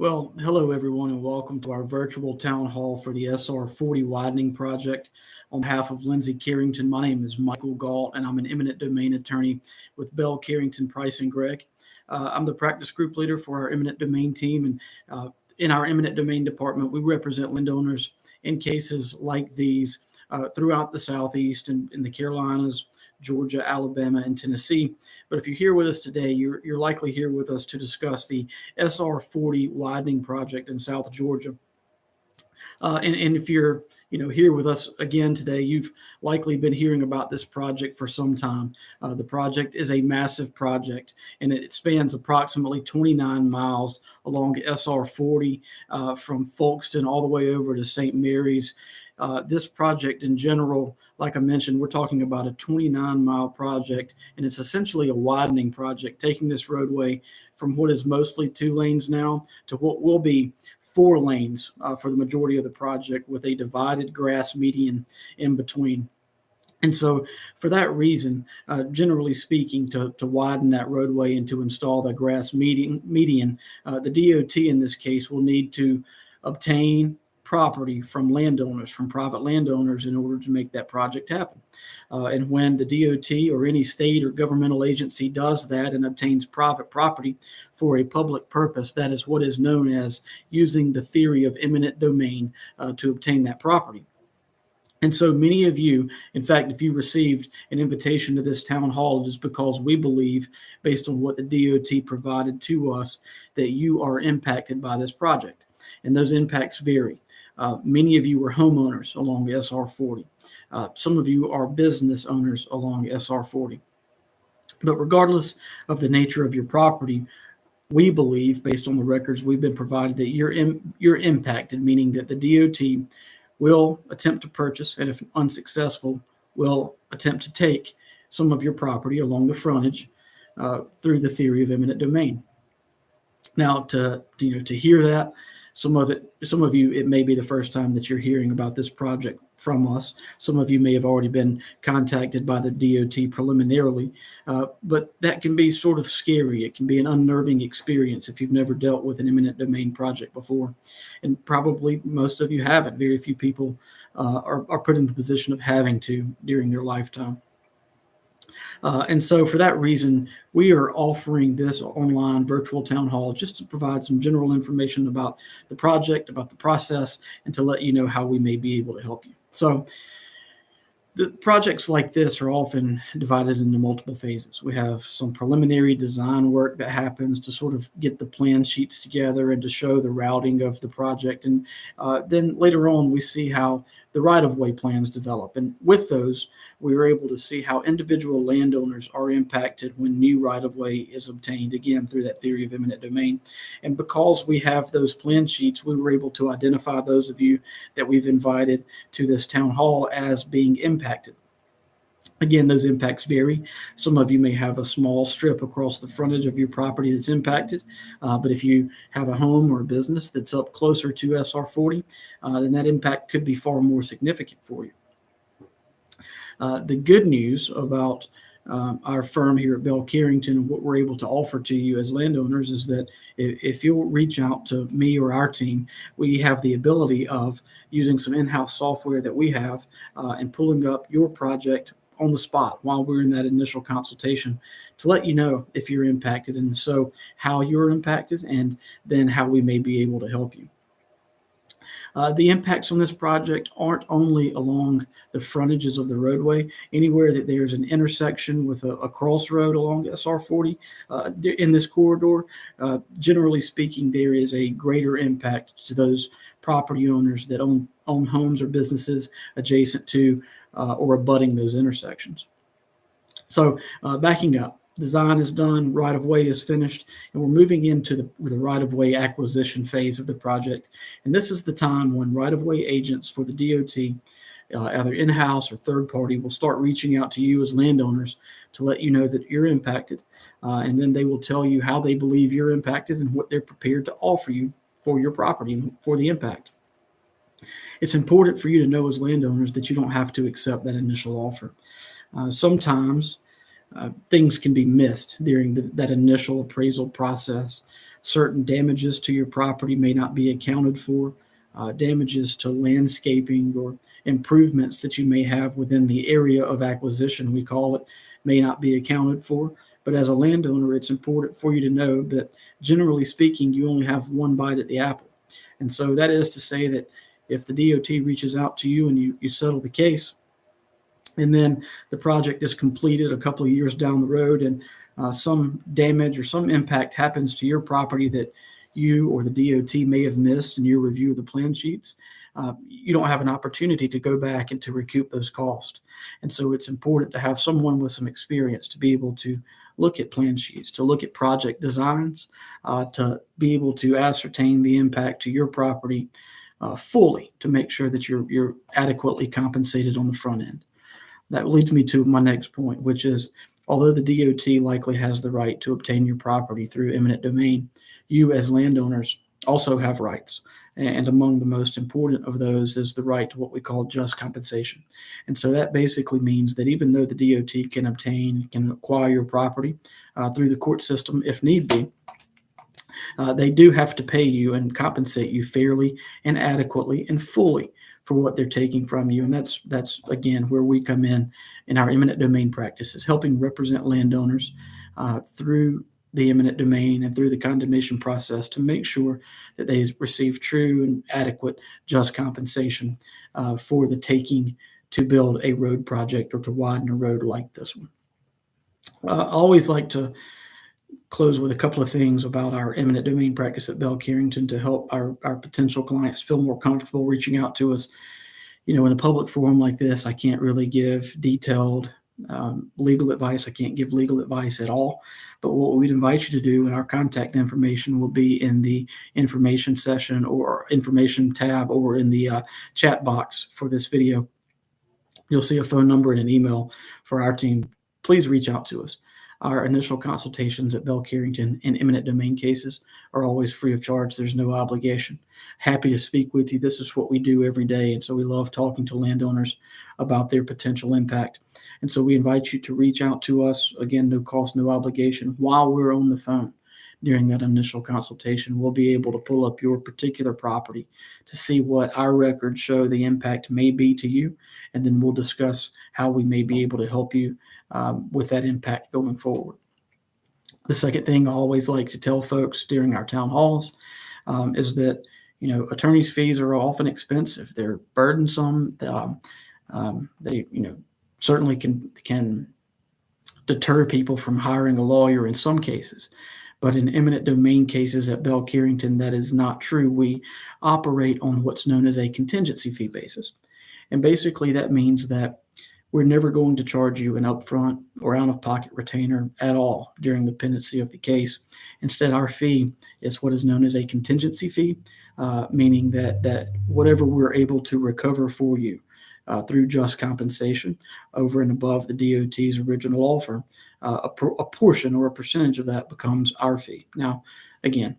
Well, hello everyone, and welcome to our virtual town hall for the SR-40 Widening Project. On behalf of Lindsay, Carrington, my name is Michael Gault, and I'm an eminent domain attorney with Bell, Carrington, Price, and Gregg. I'm the practice group leader for our eminent domain team, and in our eminent domain department, we represent landowners in cases like these throughout the Southeast and in the Carolinas, Georgia, Alabama, and Tennessee. But if you're here with us today, you're likely here with us to discuss the SR-40 Widening Project in South Georgia. And if you're here with us again today, you've likely been hearing about this project for some time. The project is a massive project, and it spans approximately 29 miles along SR-40 from Folkston all the way over to St. Mary's. This project in general, like I mentioned, we're talking about a 29-mile project, and it's essentially a widening project, taking this roadway from what is mostly 2 lanes now to what will be 4 lanes for the majority of the project, with a divided grass median in between. And so for that reason, generally speaking, to widen that roadway and to install the grass median, the DOT in this case will need to obtain property from landowners, from private landowners, in order to make that project happen. And when the DOT or any state or governmental agency does that and obtains private property for a public purpose, that is what is known as using the theory of eminent domain to obtain that property. And so many of you, in fact, if you received an invitation to this town hall, just because we believe, based on what the DOT provided to us, that you are impacted by this project. And those impacts vary. Many of you are homeowners along SR-40. Some of you are business owners along SR-40. But regardless of the nature of your property, we believe, based on the records we've been provided, that you're impacted, meaning that the DOT will attempt to purchase, and if unsuccessful, will attempt to take some of your property along the frontage through the theory of eminent domain. Now, to hear that, some of you, it may be the first time that you're hearing about this project from us. Some of you may have already been contacted by the DOT preliminarily, but that can be sort of scary. It can be an unnerving experience if you've never dealt with an eminent domain project before, and probably most of you haven't. Very few people are put in the position of having to during their lifetime. And so for that reason, we are offering this online virtual town hall just to provide some general information about the project, about the process, and to let you know how we may be able to help you. So the projects like this are often divided into multiple phases. We have some preliminary design work that happens to sort of get the plan sheets together and to show the routing of the project. And then later on, we see how the right-of-way plans develop. And with those, we were able to see how individual landowners are impacted when new right-of-way is obtained, again, through that theory of eminent domain. And because we have those plan sheets, we were able to identify those of you that we've invited to this town hall as being impacted. Again, those impacts vary. Some of you may have a small strip across the frontage of your property that's impacted, but if you have a home or a business that's up closer to SR-40, then that impact could be far more significant for you. The good news about our firm here at Bell Carrington and what we're able to offer to you as landowners is that if you'll reach out to me or our team, we have the ability of using some in-house software that we have and pulling up your project on the spot while we're in that initial consultation to let you know if you're impacted, and so how you're impacted, and then how we may be able to help you. The impacts on this project aren't only along the frontages of the roadway. Anywhere that there's an intersection with a crossroad along SR-40 in this corridor, generally speaking, there is a greater impact to those property owners that own homes or businesses adjacent to or abutting those intersections. So backing up, design is done, right-of-way is finished, and we're moving into the right-of-way acquisition phase of the project. And this is the time when right-of-way agents for the DOT, either in-house or third-party, will start reaching out to you as landowners to let you know that you're impacted. And then they will tell you how they believe you're impacted and what they're prepared to offer you for your property and for the impact. It's important for you to know as landowners that you don't have to accept that initial offer. Sometimes things can be missed during that initial appraisal process. certain damages to your property may not be accounted for. Damages to landscaping or improvements that you may have within the area of acquisition, we call it, may not be accounted for. But as a landowner, it's important for you to know that generally speaking, you only have one bite at the apple. And so that is to say that if the DOT reaches out to you and you settle the case, and then the project is completed a couple of years down the road, and some damage or some impact happens to your property that you or the DOT may have missed in your review of the plan sheets, you don't have an opportunity to go back and to recoup those costs. And so it's important to have someone with some experience to be able to look at plan sheets, to look at project designs, to be able to ascertain the impact to your property fully, to make sure that you're adequately compensated on the front end. That leads me to my next point, which is, although the DOT likely has the right to obtain your property through eminent domain, you as landowners also have rights. And among the most important of those is the right to what we call just compensation. And so that basically means that even though the DOT can acquire your property through the court system if need be, they do have to pay you and compensate you fairly and adequately and fully for what they're taking from you. And that's again where we come in our eminent domain practices, helping represent landowners through the eminent domain and through the condemnation process to make sure that they receive true and adequate just compensation for the taking to build a road project or to widen a road like this one. I always like to close with a couple of things about our eminent domain practice at Bell Carrington to help our potential clients feel more comfortable reaching out to us. In a public forum like this, I can't really give detailed legal advice. I can't give legal advice at all. But what we'd invite you to do, and our contact information will be in the information session or information tab or in the chat box for this video. You'll see a phone number and an email for our team. Please reach out to us. Our initial consultations at Bell Carrington in eminent domain cases are always free of charge. There's no obligation. Happy to speak with you. This is what we do every day. And so we love talking to landowners about their potential impact. And so we invite you to reach out to us. Again, no cost, no obligation. While we're on the phone during that initial consultation, we'll be able to pull up your particular property to see what our records show the impact may be to you. And then we'll discuss how we may be able to help you with that impact going forward. The second thing I always like to tell folks during our town halls is that, attorneys' fees are often expensive. They're burdensome. They certainly can deter people from hiring a lawyer in some cases. But in eminent domain cases at Bell Carrington, that is not true. We operate on what's known as a contingency fee basis. And basically that means that we're never going to charge you an upfront or out-of-pocket retainer at all during the pendency of the case. Instead, our fee is what is known as a contingency fee, meaning that whatever we're able to recover for you through just compensation over and above the DOT's original offer, a portion or a percentage of that becomes our fee. Now, again,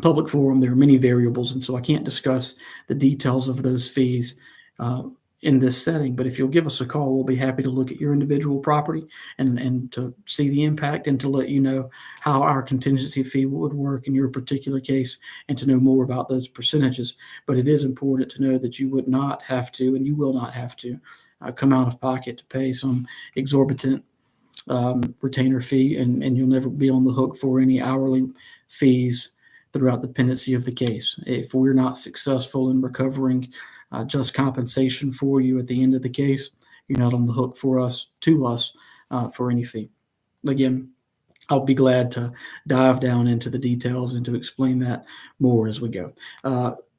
public forum, there are many variables, and so I can't discuss the details of those fees in this setting, but if you'll give us a call, we'll be happy to look at your individual property and to see the impact and to let you know how our contingency fee would work in your particular case and to know more about those percentages. But it is important to know that you would not have to, and you will not have to, come out of pocket to pay some exorbitant retainer fee, and you'll never be on the hook for any hourly fees throughout the pendency of the case. If we're not successful in recovering just compensation for you at the end of the case, you're not on the hook for us for any fee. Again, I'll be glad to dive down into the details and to explain that more as we go.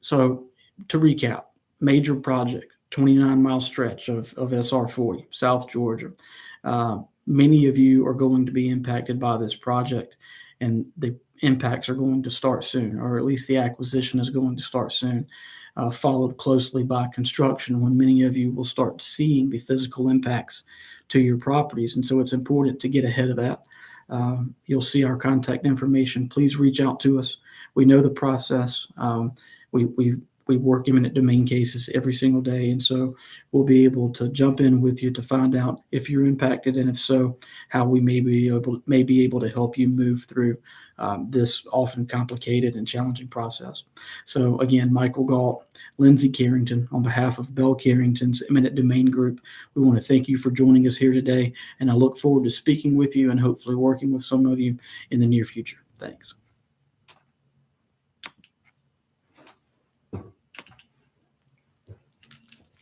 So to recap, major project, 29-mile stretch of SR-40, South Georgia. Many of you are going to be impacted by this project, and the impacts are going to start soon, or at least the acquisition is going to start soon. Followed closely by construction, when many of you will start seeing the physical impacts to your properties. And so it's important to get ahead of that. You'll see our contact information. Please reach out to us. We know the process. We we work eminent domain cases every single day, and so we'll be able to jump in with you to find out if you're impacted, and if so, how we may be able to help you move through this often complicated and challenging process. So again, Michael Gault, Lindsay Carrington, on behalf of Bell Carrington's Eminent Domain Group, we want to thank you for joining us here today, and I look forward to speaking with you and hopefully working with some of you in the near future. Thanks.